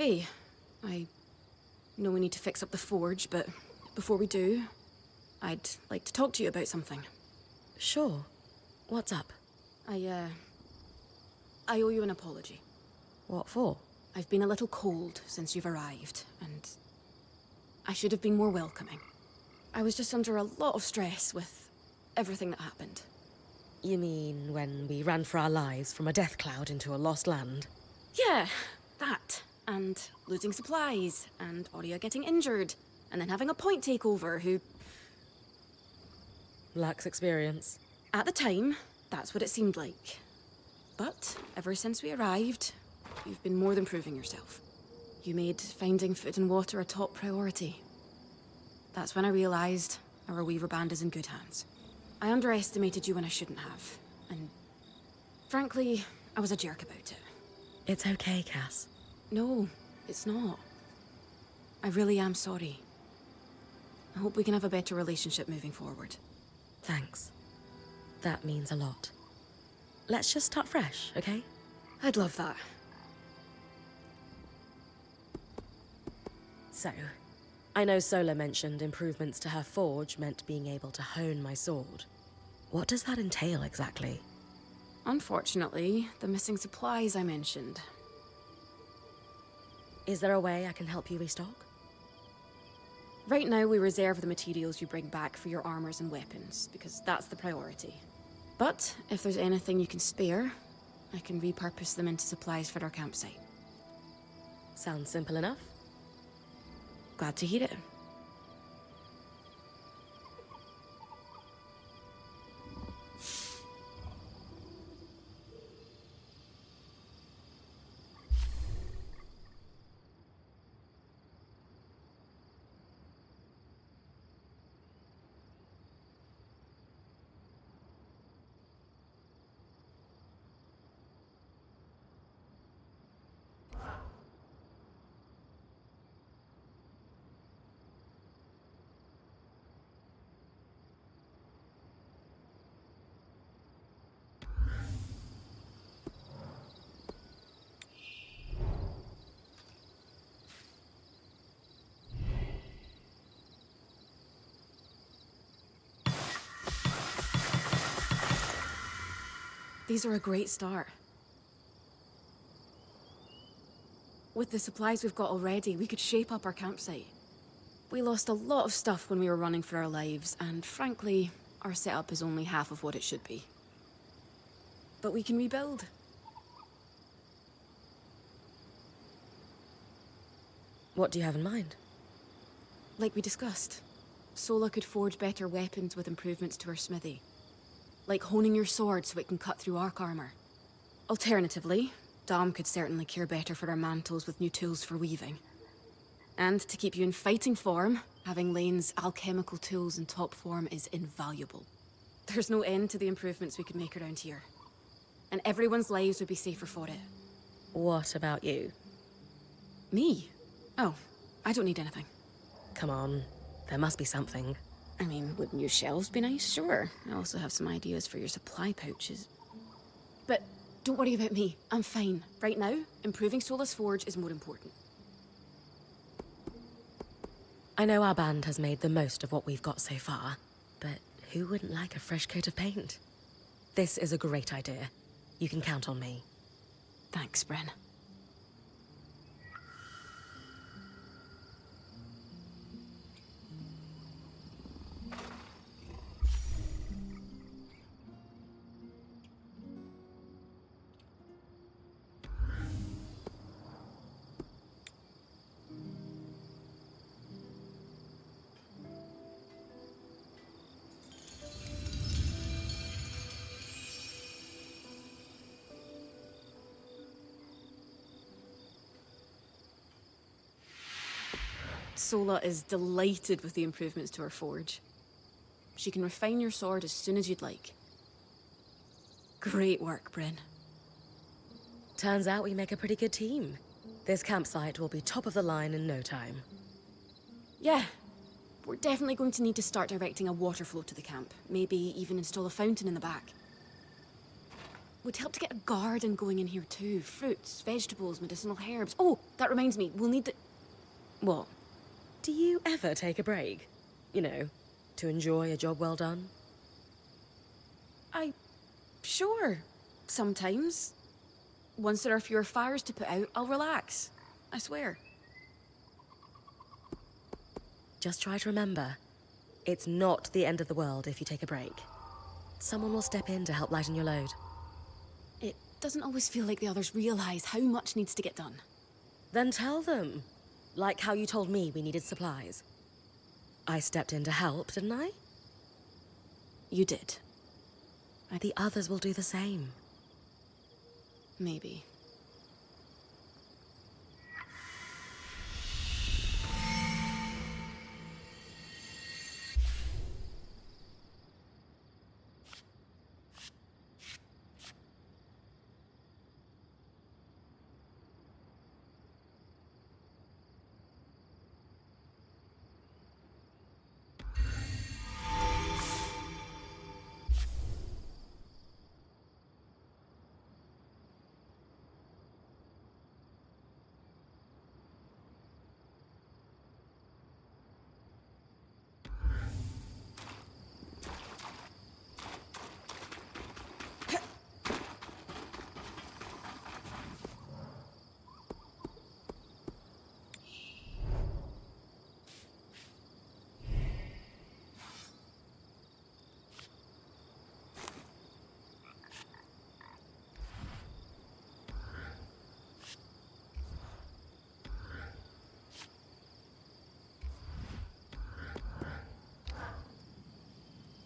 Hey, I know we need to fix up the forge, but before we do, I'd like to talk to you about something. Sure. What's up? I owe you an apology. What for? I've been a little cold since you've arrived, and I should have been more welcoming. I was just under a lot of stress with everything that happened. You mean when we ran for our lives from a death cloud into a lost land? Yeah, that. And losing supplies, and Aurea getting injured, and then having a point takeover who... Lacks experience. At the time, that's what it seemed like. But ever since we arrived, you've been more than proving yourself. You made finding food and water a top priority. That's when I realized our Weaver band is in good hands. I underestimated you when I shouldn't have, and frankly, I was a jerk about it. It's okay, Cass. No, it's not. I really am sorry. I hope we can have a better relationship moving forward. Thanks. That means a lot. Let's just start fresh, okay? I'd love that. So, I know Sola mentioned improvements to her forge meant being able to hone my sword. What does that entail exactly? Unfortunately, the missing supplies I mentioned. Is there a way I can help you restock? Right now, we reserve the materials you bring back for your armors and weapons, because that's the priority. But if there's anything you can spare, I can repurpose them into supplies for our campsite. Sounds simple enough. Glad to hear it. These are a great start. With the supplies we've got already, we could shape up our campsite. We lost a lot of stuff when we were running for our lives, and frankly, our setup is only half of what it should be. But we can rebuild. What do you have in mind? Like we discussed, Sola could forge better weapons with improvements to her smithy. Like honing your sword so it can cut through arc armor. Alternatively, Dom could certainly care better for our mantles with new tools for weaving. And to keep you in fighting form, having Lane's alchemical tools in top form is invaluable. There's no end to the improvements we could make around here. And everyone's lives would be safer for it. What about you? Me? Oh, I don't need anything. Come on, there must be something. I mean, would new shelves be nice? Sure. I also have some ideas for your supply pouches. But don't worry about me. I'm fine. Right now, improving Sola's forge is more important. I know our band has made the most of what we've got so far, but who wouldn't like a fresh coat of paint? This is a great idea. You can count on me. Thanks, Bren. Sola is delighted with the improvements to her forge. She can refine your sword as soon as you'd like. Great work, Bryn. Turns out we make a pretty good team. This campsite will be top of the line in no time. Yeah. We're definitely going to need to start directing a water flow to the camp. Maybe even install a fountain in the back. Would help to get a garden going in here too. Fruits, vegetables, medicinal herbs. Oh, that reminds me, we'll need the... What? Do you ever take a break? You know, to enjoy a job well done? Sure. Sometimes. Once there are fewer fires to put out, I'll relax. I swear. Just try to remember, it's not the end of the world if you take a break. Someone will step in to help lighten your load. It doesn't always feel like the others realize how much needs to get done. Then tell them. Like how you told me we needed supplies. I stepped in to help, didn't I? You did. The others will do the same. Maybe.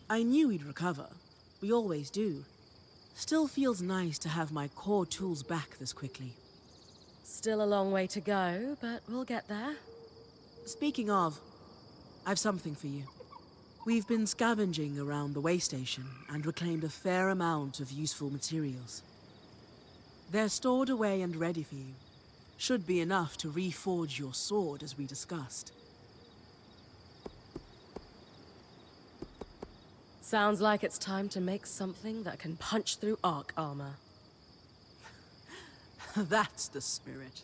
I knew we'd recover. We always do. Still feels nice to have my core tools back this quickly. Still a long way to go, but we'll get there. Speaking of, I've something for you. We've been scavenging around the way station and reclaimed a fair amount of useful materials. They're stored away and ready for you. Should be enough to reforge your sword as we discussed. Sounds like it's time to make something that can punch through arc armor. That's the spirit.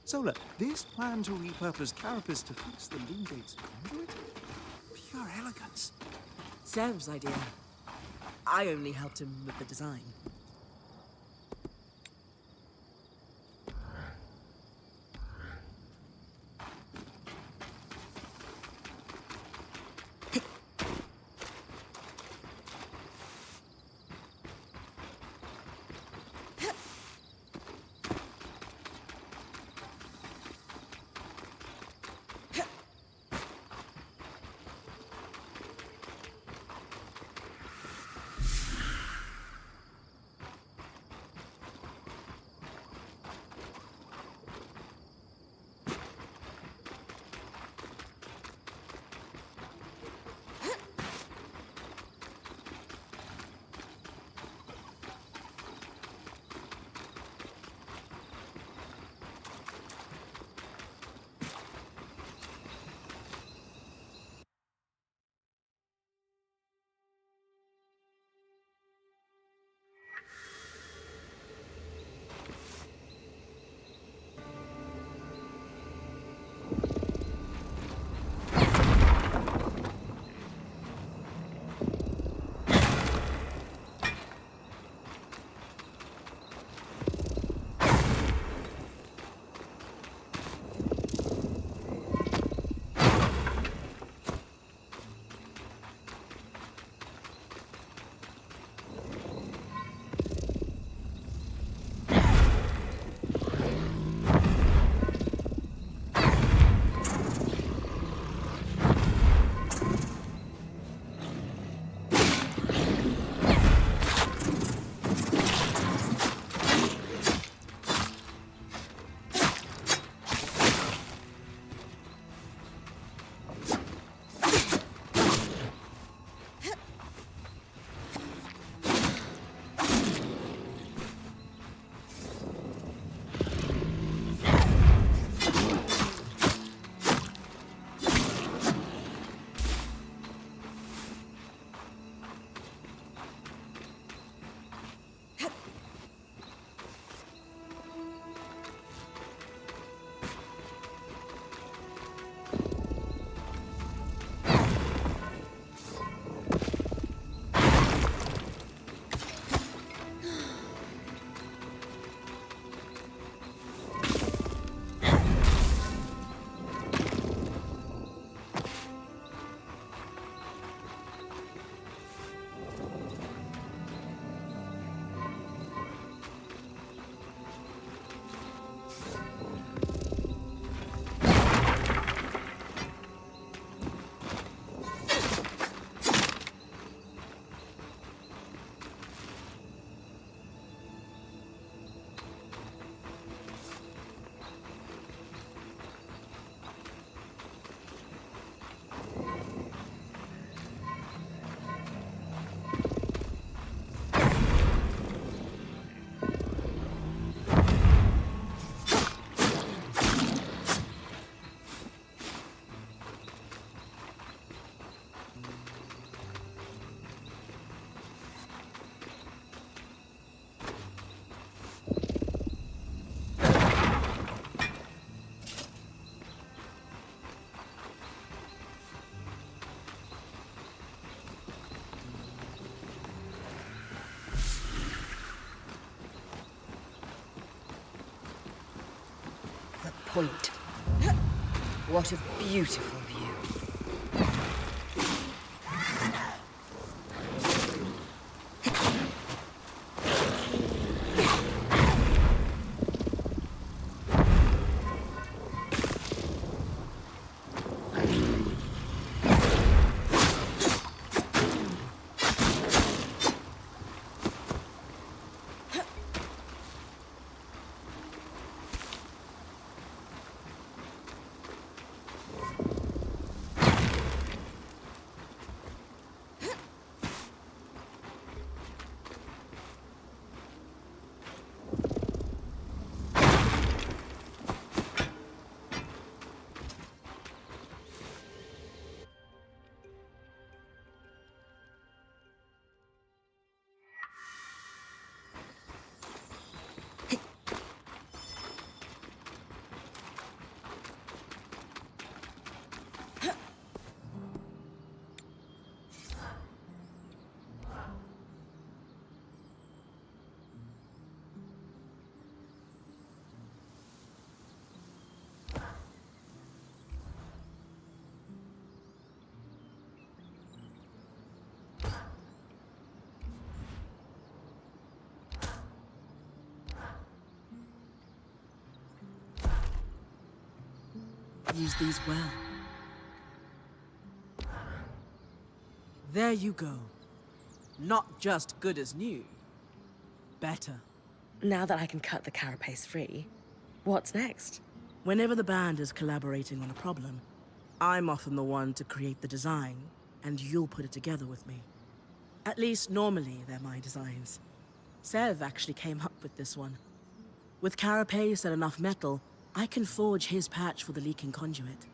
So look, this plan to repurpose carapace to fix the Loomgates conduit? Pure elegance. Sev's idea. I only helped him with the design. point. What a beautiful view. Use these well. There you go. Not just good as new. Better. Now that I can cut the carapace free, what's next? Whenever the band is collaborating on a problem, I'm often the one to create the design, and you'll put it together with me. At least normally they're my designs. Sev actually came up with this one. With carapace and enough metal, I can forge his patch for the leaking conduit.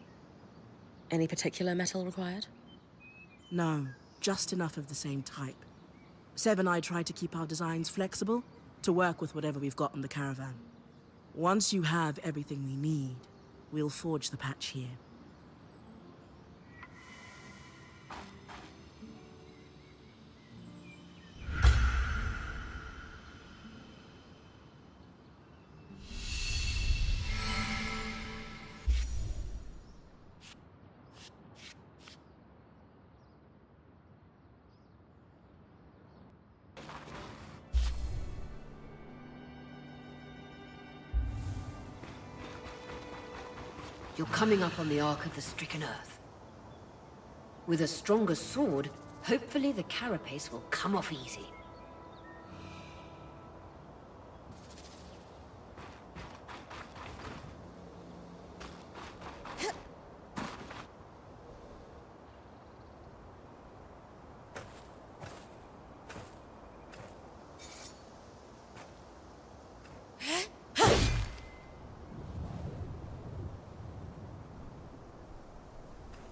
Any particular metal required? No, just enough of the same type. Sev and I try to keep our designs flexible, to work with whatever we've got in the caravan. Once you have everything we need, we'll forge the patch here. You're coming up on the Ark of the Stricken Earth. With a stronger sword, hopefully the carapace will come off easy.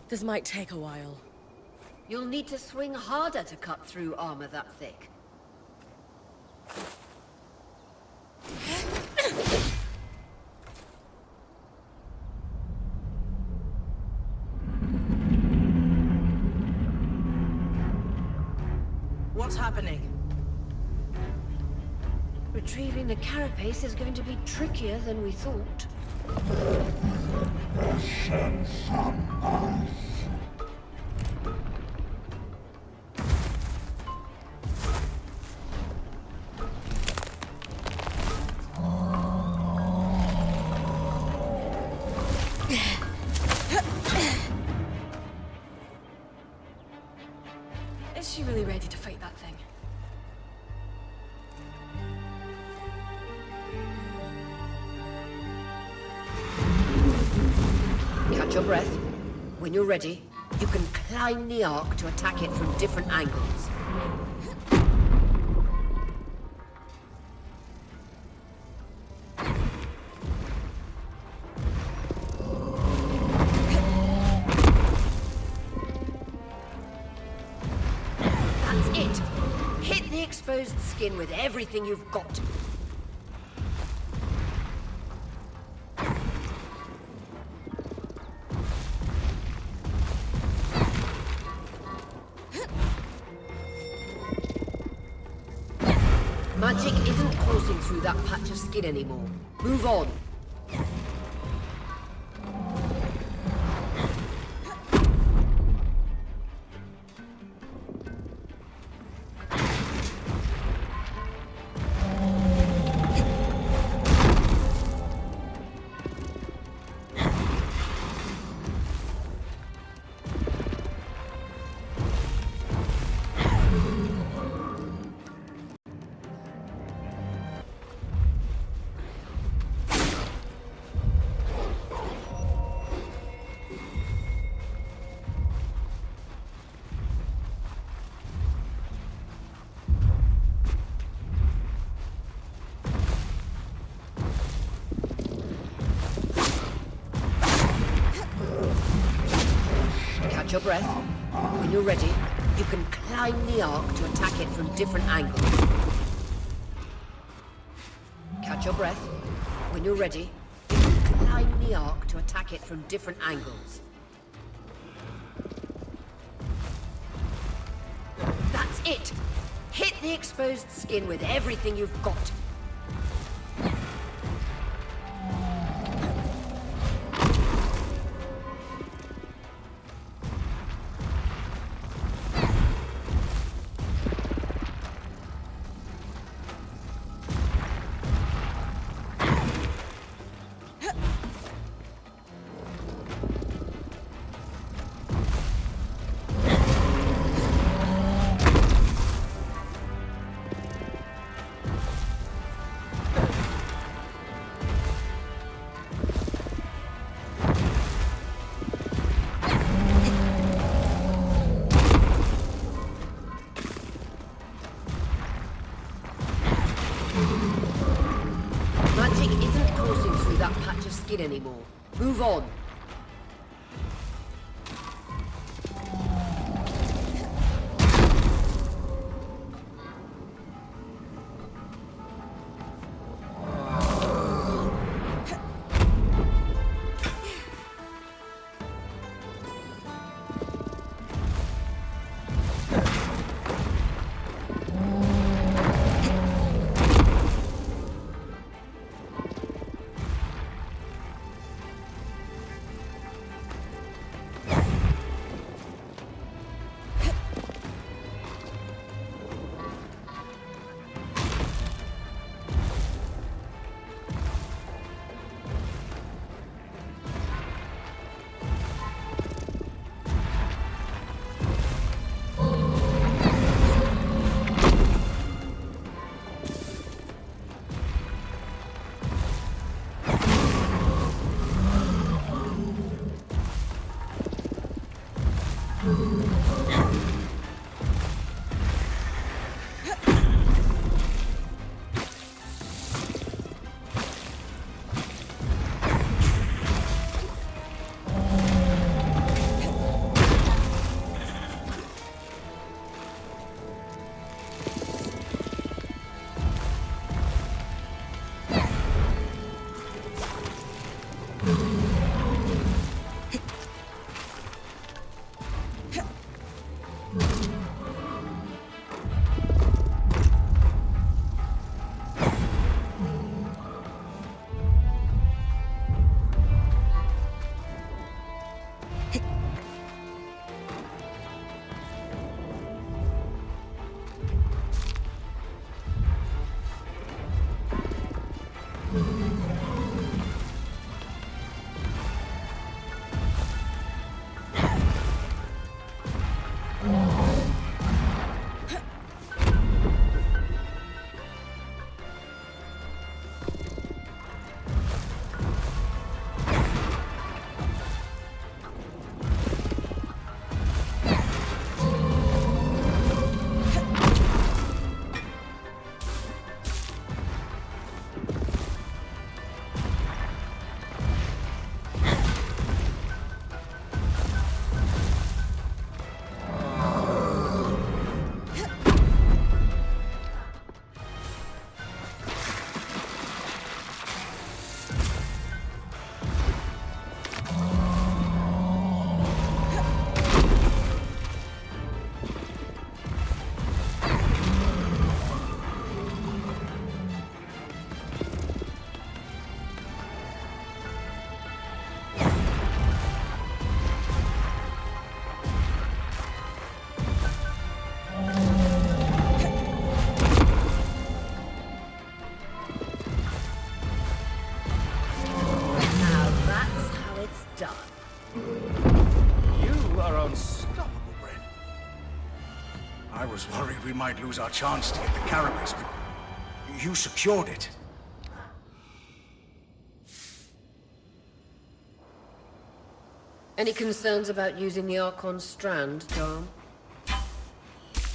This might take a while. You'll need to swing harder to cut through armor that thick. What's happening? Retrieving the carapace is going to be trickier than we thought. Is she really ready to fight that thing? Catch your breath. When you're ready, you can climb the Ark to attack it from different angles. That's it! Hit the exposed skin with everything you've got. Magic isn't coursing through that patch of skin anymore. Move on. Catch your breath. When you're ready, you can climb the arc to attack it from different angles. Catch your breath. When you're ready, you can climb the arc to attack it from different angles. That's it! Hit the exposed skin with everything you've got. Anymore. Move on. was worried we might lose our chance to get the carapace, but you secured it. Any concerns about using the Archon strand, Dom?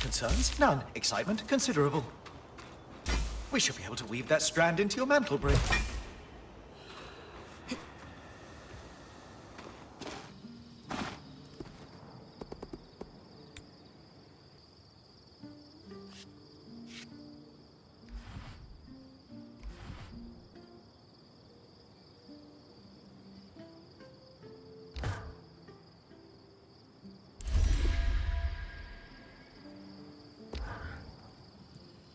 Concerns? None. Excitement? Considerable. We should be able to weave that strand into your mantle braid.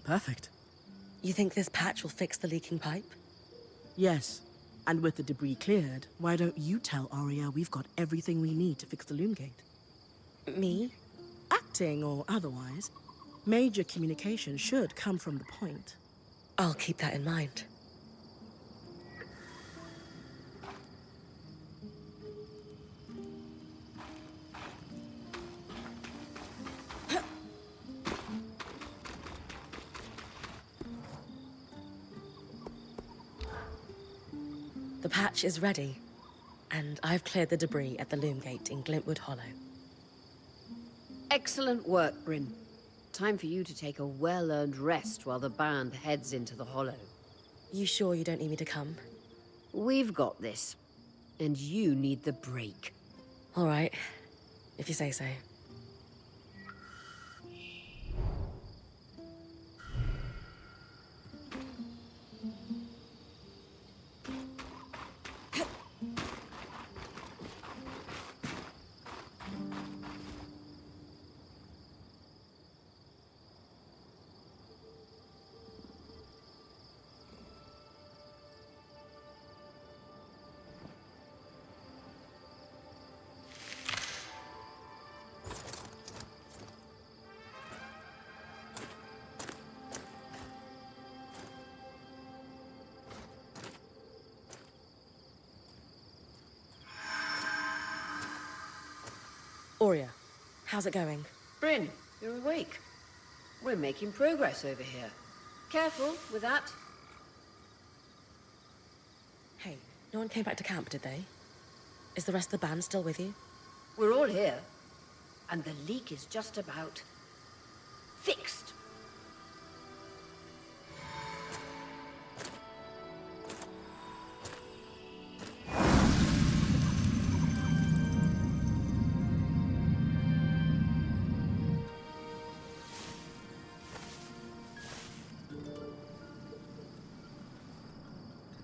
Perfect. You think this patch will fix the leaking pipe? Yes. And with the debris cleared, why don't you tell Arya we've got everything we need to fix the Loomgate? Me? Acting or otherwise, major communication should come from the point. I'll keep that in mind. The patch is ready, and I've cleared the debris at the Loomgate in Glintwood Hollow. Excellent work, Bryn. Time for you to take a well-earned rest while the band heads into the Hollow. You sure you don't need me to come? We've got this, and you need the break. All right, if you say so. Aurea, how's it going? Bryn, you're awake. We're making progress over here. Careful with that. Hey, no one came back to camp, did they? Is the rest of the band still with you? We're all here, and the leak is just about fixed.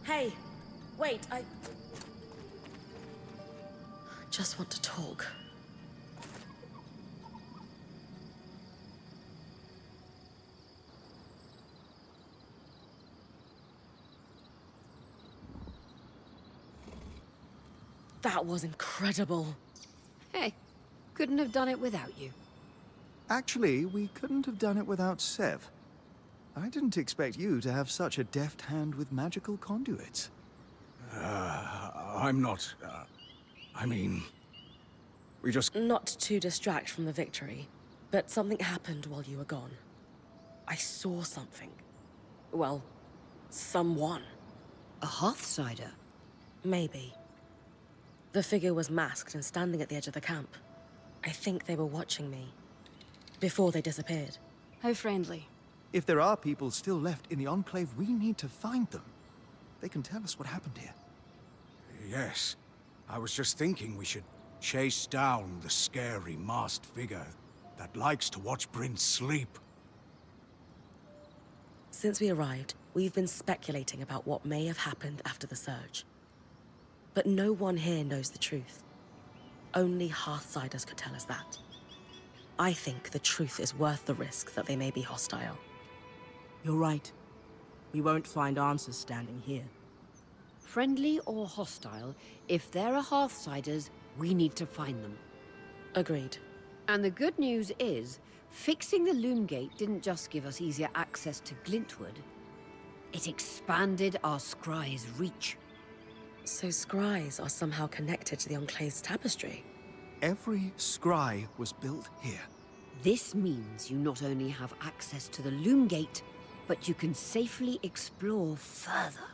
Hey, wait, I just want to talk. That was incredible. Hey, couldn't have done it without you. Actually, we couldn't have done it without Sev. I didn't expect you to have such a deft hand with magical conduits. I'm not... I mean... We just... Not to distract from the victory, but something happened while you were gone. I saw something. Well, someone. A Hearthsider? Maybe. The figure was masked and standing at the edge of the camp. I think they were watching me. Before they disappeared. How friendly. If there are people still left in the Enclave, we need to find them. They can tell us what happened here. Yes. I was just thinking we should chase down the scary masked figure that likes to watch Bryn sleep. Since we arrived, we've been speculating about what may have happened after the surge. But no one here knows the truth. Only Hearthsiders could tell us that. I think the truth is worth the risk that they may be hostile. You're right. We won't find answers standing here. Friendly or hostile, if there are Hearthsiders, we need to find them. Agreed. And the good news is, fixing the Loomgate didn't just give us easier access to Glintwood. It expanded our scry's reach. So scries are somehow connected to the Enclave's tapestry? Every scry was built here. This means you not only have access to the Loomgate, but you can safely explore further.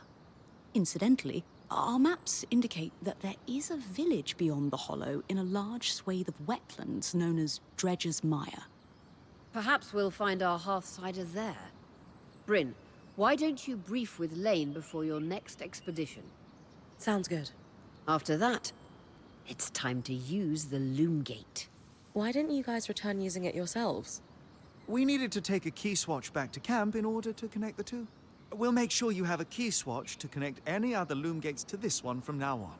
Incidentally, our maps indicate that there is a village beyond the Hollow in a large swathe of wetlands known as Dredger's Mire. Perhaps we'll find our Hearthsider there. Bryn, why don't you brief with Lane before your next expedition? Sounds good. After that, it's time to use the Loomgate. Why didn't you guys return using it yourselves? We needed to take a key swatch back to camp in order to connect the two. We'll make sure you have a key swatch to connect any other Loomgates to this one from now on.